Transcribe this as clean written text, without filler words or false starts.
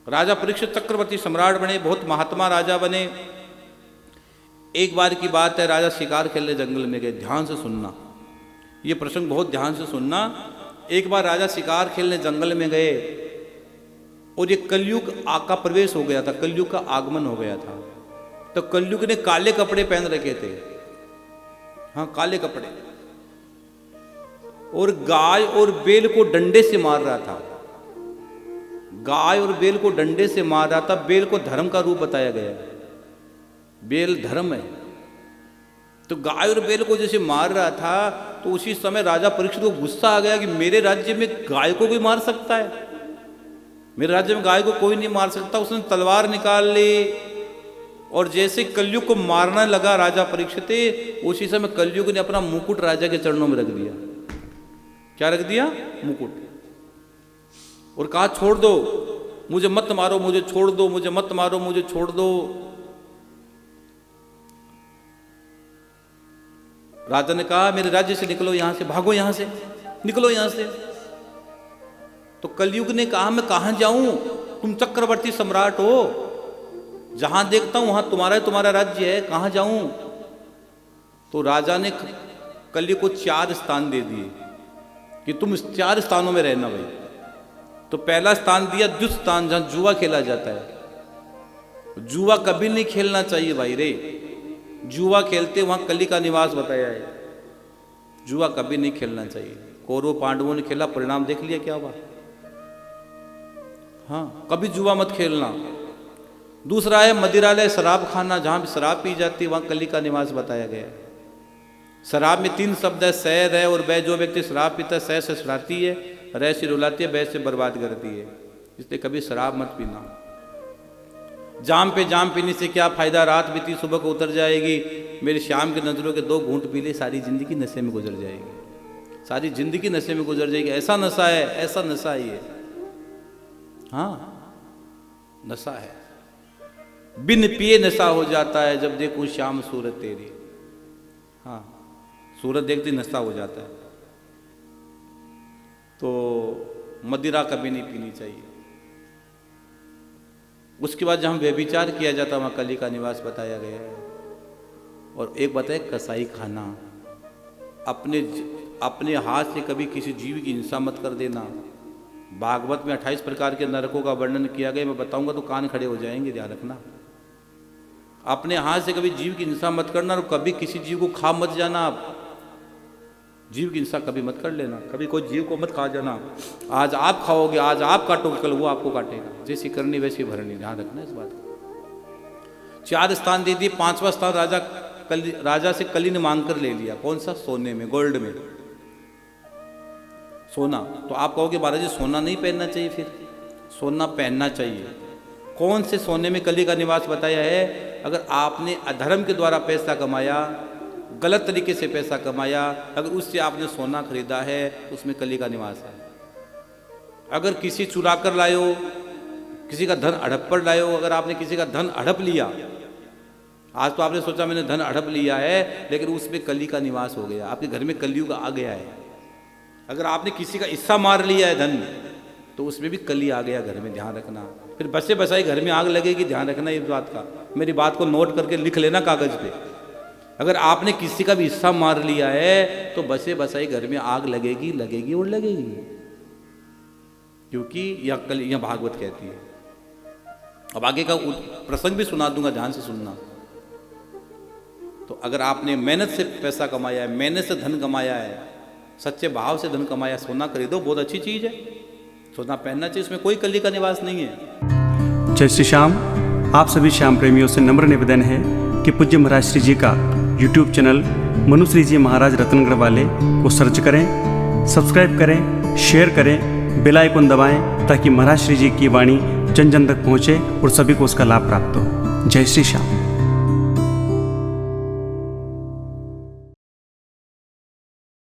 राजा परीक्षित चक्रवर्ती सम्राट बने, बहुत महात्मा राजा बने। एक बार की बात है, राजा शिकार खेलने जंगल में गए। ध्यान से सुनना, ये प्रसंग बहुत ध्यान से सुनना। एक बार राजा शिकार खेलने जंगल में गए और ये कलयुग का प्रवेश हो गया था, कलयुग का आगमन हो गया था। तो कलयुग ने काले कपड़े पहन रखे थे, हाँ काले कपड़े, और गाय और बैल को डंडे से मार रहा था। गाय और बैल को डंडे से मार रहा था। बैल को धर्म का रूप बताया गया है, बैल धर्म है। तो गाय और बैल को जैसे मार रहा था तो उसी समय राजा परीक्षित को गुस्सा आ गया कि मेरे राज्य में गाय को कोई मार सकता है, मेरे राज्य में गाय को कोई नहीं मार सकता। उसने तलवार निकाल ली और जैसे कलयुग को मारना लगा राजा परीक्षित, उसी समय कलयुग ने अपना मुकुट राजा के चरणों में रख दिया। क्या रख दिया? मुकुट। और कहा छोड़ दो, मुझे मत मारो, मुझे छोड़ दो, मुझे मत मारो, मुझे छोड़ दो। राजा ने कहा मेरे राज्य से निकलो, यहां से भागो, यहां से निकलो, यहां से। तो कलयुग ने कहा मैं कहां जाऊं, तुम चक्रवर्ती सम्राट हो, जहां देखता हूं वहां तुम्हारा राज्य है, कहां जाऊं। तो राजा ने कलयुग को 4 स्थान दे दिए कि तुम इस 4 स्थानों में रहना भाई। तो पहला स्थान दिया द्युत स्थान, जहां जुआ खेला जाता है। जुआ कभी नहीं खेलना चाहिए भाई रे, जुआ खेलते वहां कली का निवास बताया है, जुआ कभी नहीं खेलना चाहिए। कौरव पांडवों ने खेला, परिणाम देख लिया क्या हुआ। हाँ, कभी जुआ मत खेलना। दूसरा है मदिरालय, शराब खाना, जहां भी शराब पी जाती है वहां कली का निवास बताया गया है। शराब में 3 शब्द है, सह, रह और बै। जो व्यक्ति शराब पीता है, सह से सड़ाती है, रह से रुलाती है, बै से बर्बाद करती है। इसलिए कभी शराब मत पीना। जाम पे जाम पीने से क्या फायदा, रात बीती सुबह को उतर जाएगी। मेरी शाम की नजरों के 2 घूंट पी ले, सारी जिंदगी नशे में गुजर जाएगी, सारी जिंदगी नशे में गुजर जाएगी। ऐसा नशा है, ऐसा नशा है ये, हाँ नशा है। बिन पिए नशा हो जाता है, जब देखूं शाम सूरत तेरी। हाँ, सूरत देखती नशा हो जाता है। तो मदिरा कभी नहीं पीनी चाहिए। उसके बाद जहाँ व्यभिचार किया जाता है वहाँ कली का निवास बताया गया है। और एक बात है, कसाई खाना, अपने हाथ से कभी किसी जीव की हिंसा मत कर देना। भागवत में 28 प्रकार के नरकों का वर्णन किया गया, मैं बताऊंगा तो कान खड़े हो जाएंगे, ध्यान रखना। अपने हाथ से कभी जीव की हिंसा मत करना, और कभी किसी जीव को खा मत जाना। आप जीव की हिंसा कभी मत कर लेना, कभी कोई जीव को मत खा जाना। आज आप खाओगे, आज आप काटोगे, कल वो आपको काटेगा। जैसी करनी वैसी भरनी, ध्यान रखना इस बात का। 4 स्थान दे दिए। 5वां स्थान राजा से कली ने मांग कर ले लिया। कौन सा? सोने में, गोल्ड में, सोना। तो आप कहोगे महाराज जी सोना नहीं पहनना चाहिए, फिर सोना पहनना चाहिए। कौन से सोने में कली का निवास बताया है? अगर आपने अधर्म के द्वारा पैसा कमाया, गलत तरीके से पैसा कमाया, अगर उससे आपने सोना खरीदा है, उसमें कली का निवास है। अगर किसी चुरा कर लाए हो, किसी का धन हड़प कर लाए हो, अगर आपने किसी का धन हड़प लिया, आज तो आपने सोचा मैंने धन हड़प लिया है, लेकिन उसमें कली का निवास हो गया, आपके घर में कलयुग आ गया है। अगर आपने किसी का हिस्सा मार लिया है धन, तो उसमें भी कली आ गया घर में, ध्यान रखना। फिर बसे बसाई घर में आग लगेगी, ध्यान रखना इस बात का। मेरी बात को नोट करके लिख लेना कागज पे। अगर आपने किसी का भी हिस्सा मार लिया है तो बसे बसाई घर में आग लगेगी, लगेगी और लगेगी, क्योंकि यह भागवत कहती है। अब आगे का प्रसंग भी सुना दूंगा, ध्यान से सुनना। तो अगर आपने मेहनत से पैसा कमाया है, मेहनत से धन कमाया है, सच्चे भाव से धन कमाया, सोना खरीदो, बहुत अच्छी चीज है, सोना पहनना चाहिए, इसमें कोई कली का निवास नहीं है। जय श्री श्याम। आप सभी श्याम प्रेमियों से नम्र निवेदन है कि पूज्य महाराज श्री जी का यूट्यूब चैनल मनुश्री जी महाराज रत्नगढ़ वाले को सर्च करें, सब्सक्राइब करें, शेयर करें, बेल आइकन दबाएं, ताकि महाराज श्री जी की वाणी जन जन तक पहुँचे और सभी को उसका लाभ प्राप्त हो। जय श्री श्याम।